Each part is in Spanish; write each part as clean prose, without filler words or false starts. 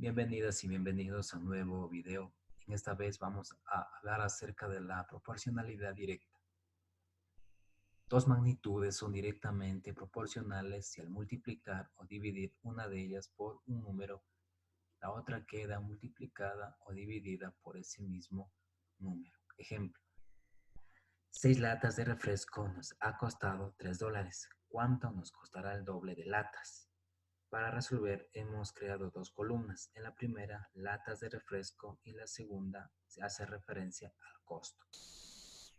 Bienvenidas y bienvenidos a un nuevo video. En esta vez vamos a hablar acerca de la proporcionalidad directa. Dos magnitudes son directamente proporcionales si al multiplicar o dividir una de ellas por un número, la otra queda multiplicada o dividida por ese mismo número. Ejemplo, 6 latas de refresco nos ha costado $3. ¿Cuánto nos costará el doble de latas? Para resolver hemos creado dos columnas. En la primera, latas de refresco y la segunda se hace referencia al costo.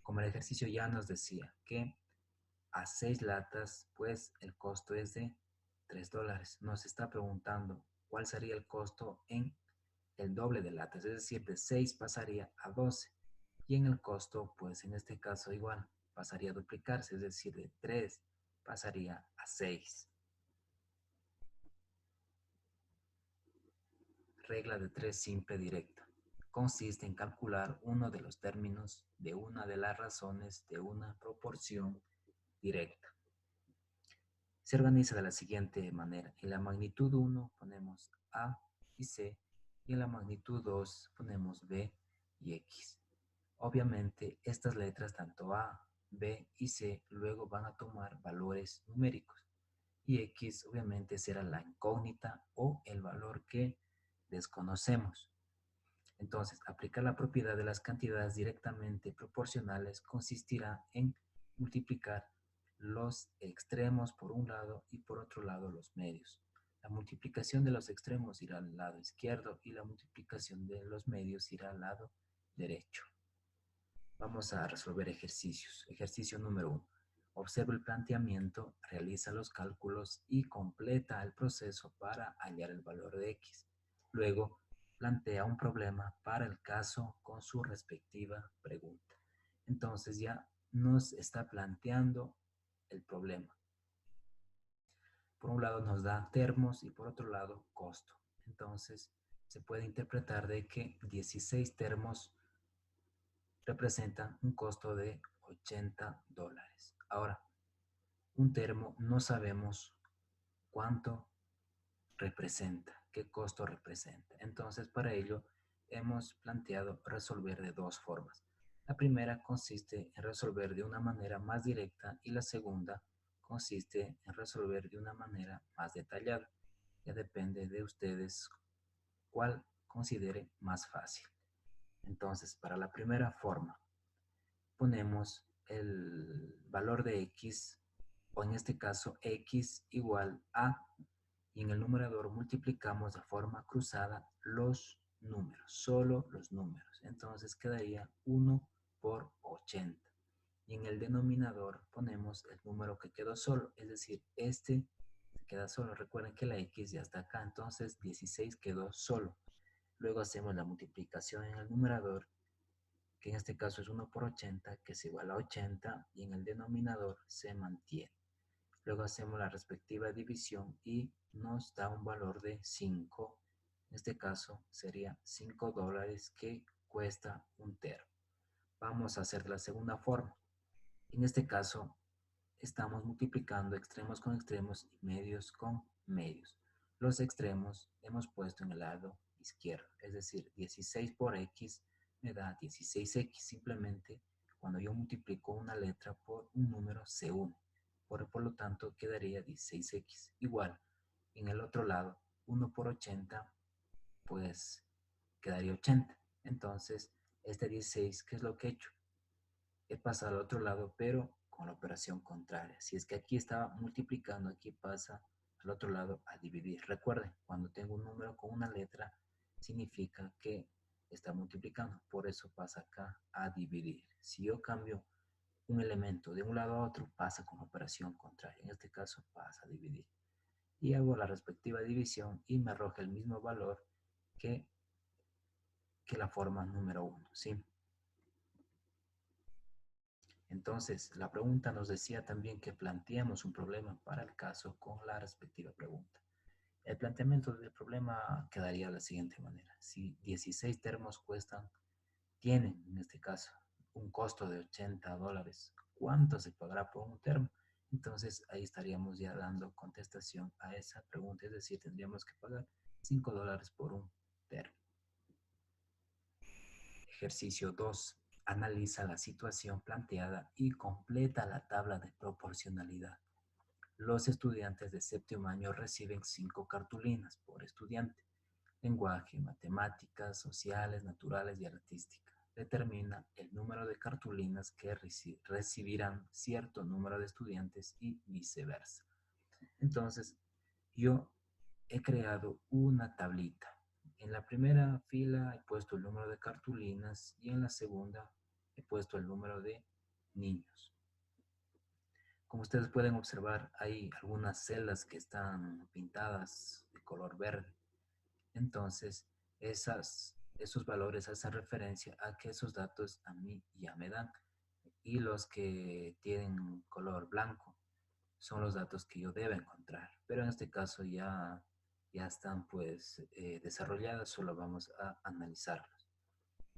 Como el ejercicio ya nos decía que a 6 latas, pues el costo es de $3. Nos está preguntando cuál sería el costo en el doble de latas, es decir, de 6 pasaría a 12. Y en el costo, pues en este caso igual, pasaría a duplicarse, es decir, de 3 pasaría a 6. Regla de 3 simple directa. Consiste en calcular uno de los términos de una de las razones de una proporción directa. Se organiza de la siguiente manera. En la magnitud 1 ponemos A y C y en la magnitud 2 ponemos B y X. Obviamente estas letras tanto A, B y C luego van a tomar valores numéricos y X obviamente será la incógnita o el valor que desconocemos. Entonces, aplicar la propiedad de las cantidades directamente proporcionales consistirá en multiplicar los extremos por un lado y por otro lado los medios. La multiplicación de los extremos irá al lado izquierdo y la multiplicación de los medios irá al lado derecho. Vamos a resolver ejercicios. Ejercicio número 1. Observa el planteamiento, realiza los cálculos y completa el proceso para hallar el valor de X. Luego, plantea un problema para el caso con su respectiva pregunta. Entonces ya nos está planteando el problema. Por un lado nos da termos y por otro lado costo. Entonces se puede interpretar de que 16 termos representan un costo de $80. Ahora, un termo no sabemos cuánto representa, qué costo representa. Entonces, para ello, hemos planteado resolver de dos formas. La primera consiste en resolver de una manera más directa y la segunda consiste en resolver de una manera más detallada. Ya depende de ustedes cuál considere más fácil. Entonces, para la primera forma, ponemos el valor de X, o en este caso X igual a, y en el numerador multiplicamos de forma cruzada los números, solo los números. Entonces quedaría 1 por 80. Y en el denominador ponemos el número que quedó solo, es decir, este se queda solo. Recuerden que la X ya está acá, entonces 16 quedó solo. Luego hacemos la multiplicación en el numerador, que en este caso es 1 por 80, que es igual a 80, y en el denominador se mantiene. Luego hacemos la respectiva división y nos da un valor de 5. En este caso sería $5 que cuesta un termo. Vamos a hacer la segunda forma. En este caso estamos multiplicando extremos con extremos y medios con medios. Los extremos hemos puesto en el lado izquierdo, es decir, 16 por X me da 16X. Simplemente cuando yo multiplico una letra por un número se une. Por lo tanto quedaría 16X. Igual, en el otro lado, 1 por 80, pues quedaría 80. Entonces, este 16, ¿qué es lo que he hecho? He pasado al otro lado, pero con la operación contraria. Si es que aquí estaba multiplicando, aquí pasa al otro lado a dividir. Recuerden, cuando tengo un número con una letra, significa que está multiplicando. Por eso pasa acá a dividir. Si yo cambio un elemento de un lado a otro, pasa con operación contraria. En este caso, pasa a dividir. Y hago la respectiva división y me arroja el mismo valor que la forma número 1, ¿sí? Entonces, la pregunta nos decía también que planteemos un problema para el caso con la respectiva pregunta. El planteamiento del problema quedaría de la siguiente manera. Si 16 termos tienen en este caso un costo de $80, ¿cuánto se pagará por un termo? Entonces ahí estaríamos ya dando contestación a esa pregunta, es decir, tendríamos que pagar $5 por un termo. Ejercicio 2. Analiza la situación planteada y completa la tabla de proporcionalidad. Los estudiantes de séptimo año reciben 5 cartulinas por estudiante. Lenguaje, matemáticas, sociales, naturales y artística. Determina el número de cartulinas que recibirán cierto número de estudiantes y viceversa. Entonces, yo he creado una tablita. En la primera fila he puesto el número de cartulinas y en la segunda he puesto el número de niños. Como ustedes pueden observar, hay algunas celdas que están pintadas de color verde. Entonces, esos valores hacen referencia a que esos datos a mí ya me dan. Y los que tienen color blanco son los datos que yo debo encontrar. Pero en este caso ya están pues desarrolladas, solo vamos a analizarlos.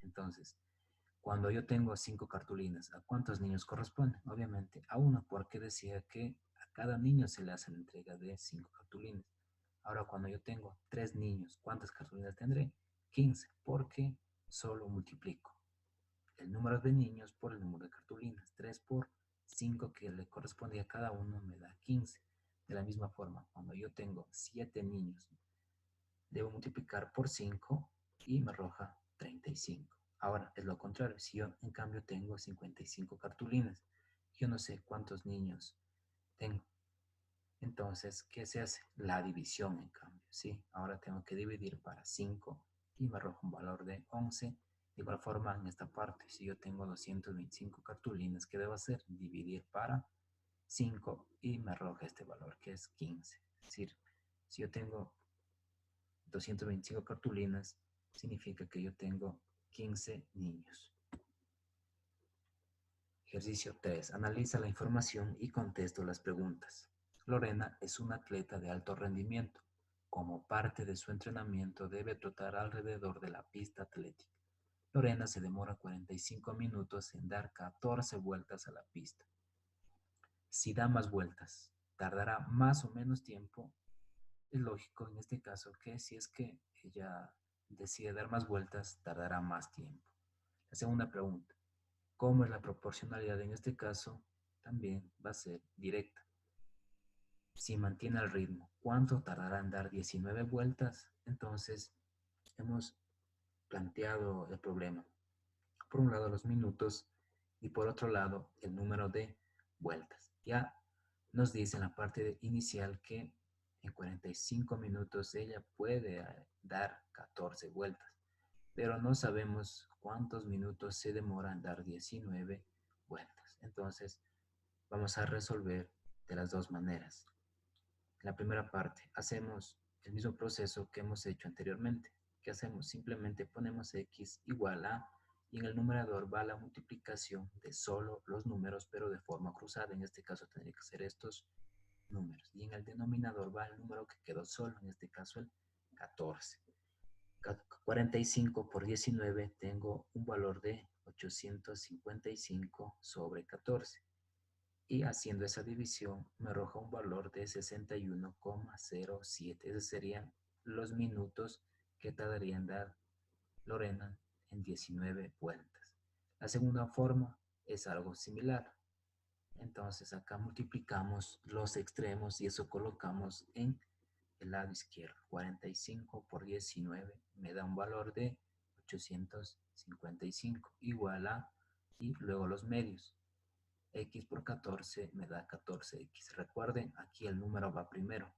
Entonces, cuando yo tengo 5 cartulinas, ¿a cuántos niños corresponden? Obviamente a uno, porque decía que a cada niño se le hace la entrega de 5 cartulinas. Ahora, cuando yo tengo 3 niños, ¿cuántas cartulinas tendré? 15, porque solo multiplico el número de niños por el número de cartulinas. 3 por 5 que le corresponde a cada uno me da 15. De la misma forma, cuando yo tengo 7 niños, debo multiplicar por 5 y me arroja 35. Ahora, es lo contrario. Si yo, en cambio, tengo 55 cartulinas, yo no sé cuántos niños tengo. Entonces, ¿qué se hace? La división, en cambio, ¿sí? Ahora tengo que dividir para 5 y me arroja un valor de 11. De igual forma, en esta parte, si yo tengo 225 cartulinas, ¿qué debo hacer? Dividir para 5 y me arroja este valor, que es 15. Es decir, si yo tengo 225 cartulinas, significa que yo tengo 15 niños. Ejercicio 3. Analiza la información y contesto las preguntas. Lorena es una atleta de alto rendimiento. Como parte de su entrenamiento debe trotar alrededor de la pista atlética. Lorena se demora 45 minutos en dar 14 vueltas a la pista. Si da más vueltas, tardará más o menos tiempo. Es lógico en este caso que si es que ella decide dar más vueltas, tardará más tiempo. La segunda pregunta. ¿Cómo es la proporcionalidad en este caso? También va a ser directa. Si mantiene el ritmo, ¿cuánto tardará en dar 19 vueltas? Entonces, hemos planteado el problema. Por un lado, los minutos y por otro lado, el número de vueltas. Ya nos dice en la parte inicial que en 45 minutos ella puede dar 14 vueltas, pero no sabemos cuántos minutos se demora en dar 19 vueltas. Entonces, vamos a resolver de las dos maneras. En la primera parte, hacemos el mismo proceso que hemos hecho anteriormente. ¿Qué hacemos? Simplemente ponemos x igual a, y en el numerador va la multiplicación de solo los números, pero de forma cruzada. En este caso tendría que ser estos números. Y en el denominador va el número que quedó solo, en este caso el 14. 45 por 19 tengo un valor de 855 sobre 14. Y haciendo esa división me arroja un valor de 61,07. Esos serían los minutos que tardaría en dar Lorena en 19 vueltas. La segunda forma es algo similar. Entonces acá multiplicamos los extremos y eso colocamos en el lado izquierdo. 45 por 19 me da un valor de 855 igual a, y luego los medios. X por 14 me da 14x. Recuerden, aquí el número va primero.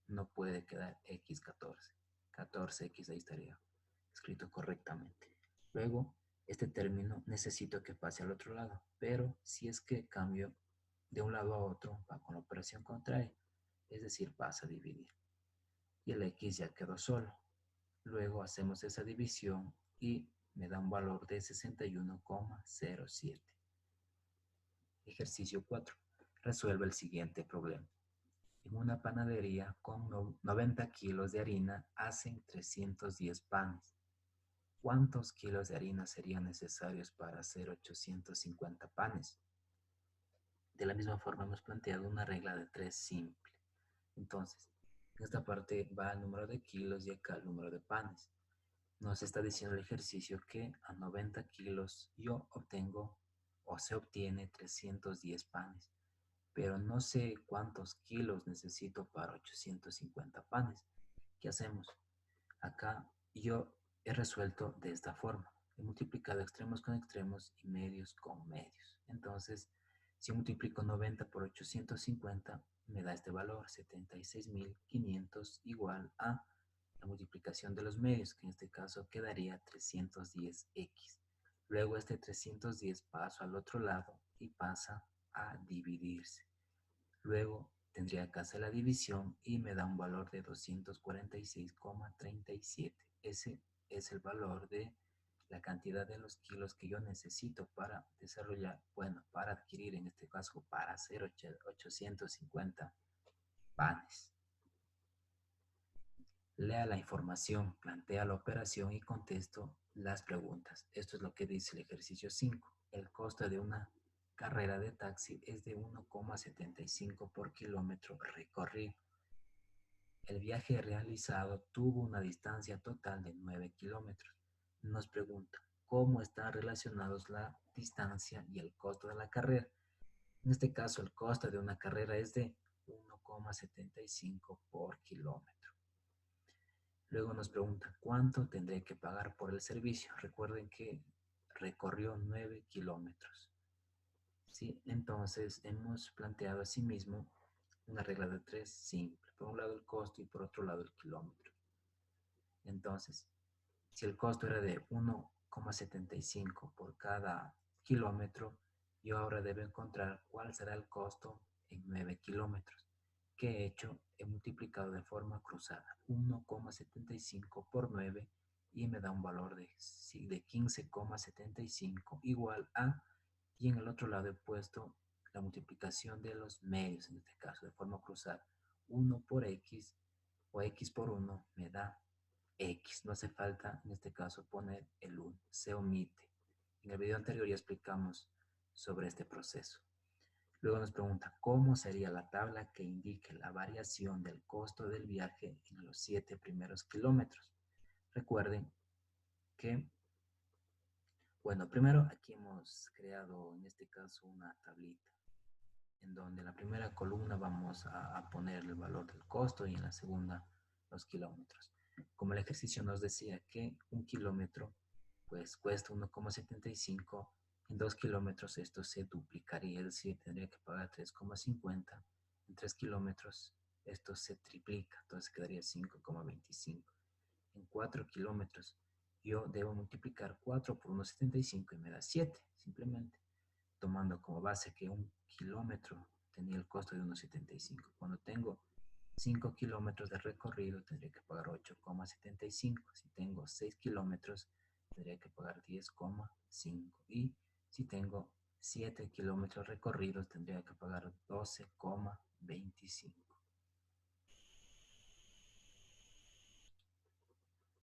No puede quedar x14. 14x ahí estaría escrito correctamente. Luego, este término necesito que pase al otro lado, pero si es que cambio de un lado a otro, va con la operación contraria, es decir, pasa a dividir. Y el x ya quedó solo. Luego hacemos esa división y me da un valor de 61,07. Ejercicio 4. Resuelve el siguiente problema. En una panadería con 90 kilos de harina hacen 310 panes. ¿Cuántos kilos de harina serían necesarios para hacer 850 panes? De la misma forma hemos planteado una regla de 3 simple. Entonces, En esta parte va el número de kilos y acá el número de panes. Nos está diciendo el ejercicio que a 90 kilos yo obtengo o se obtiene 310 panes, pero no sé cuántos kilos necesito para 850 panes. ¿Qué hacemos? Acá yo he resuelto de esta forma. He multiplicado extremos con extremos y medios con medios. Entonces, si multiplico 90 por 850, me da este valor, 76.500 igual a la multiplicación de los medios, que en este caso quedaría 310x. Luego este 310 paso al otro lado y pasa a dividirse. Luego tendría que hacer la división y me da un valor de 246,37. Ese es el valor de la cantidad de los kilos que yo necesito para desarrollar, bueno, para adquirir, en este caso, para hacer 850 panes. Lea la información, plantea la operación y contesto las preguntas. Esto es lo que dice el ejercicio 5. El costo de una carrera de taxi es de 1,75 por kilómetro recorrido. El viaje realizado tuvo una distancia total de 9 kilómetros. Nos pregunta, ¿cómo están relacionados la distancia y el costo de la carrera? En este caso, el costo de una carrera es de 1,75 por kilómetro. Luego nos pregunta, ¿cuánto tendré que pagar por el servicio? Recuerden que recorrió 9 kilómetros. ¿Sí? Entonces, hemos planteado asimismo una regla de 3 simple. Por un lado el costo y por otro lado el kilómetro. Entonces, si el costo era de 1,75 por cada kilómetro, yo ahora debo encontrar cuál será el costo en 9 kilómetros. ¿Qué he hecho? He multiplicado de forma cruzada 1,75 por 9 y me da un valor de 15,75 igual a, y en el otro lado he puesto la multiplicación de los medios, en este caso de forma cruzada. 1 por x o x por 1 me da X. No hace falta, en este caso, poner el 1. Se omite. En el video anterior ya explicamos sobre este proceso. Luego nos pregunta, ¿cómo sería la tabla que indique la variación del costo del viaje en los 7 primeros kilómetros? Recuerden que, bueno, primero aquí hemos creado, en este caso, una tablita en donde en la primera columna vamos a poner el valor del costo y en la segunda los kilómetros. Como el ejercicio nos decía que un kilómetro pues cuesta 1,75, en 2 kilómetros esto se duplicaría, es decir, tendría que pagar 3,50, en 3 kilómetros esto se triplica, entonces quedaría 5,25. En 4 kilómetros yo debo multiplicar 4 por 1,75 y me da 7, simplemente tomando como base que un kilómetro tenía el costo de 1,75. Cuando tengo 5 kilómetros de recorrido, tendría que pagar 8,75. Si tengo 6 kilómetros, tendría que pagar 10,5. Y si tengo 7 kilómetros recorridos, tendría que pagar 12,25.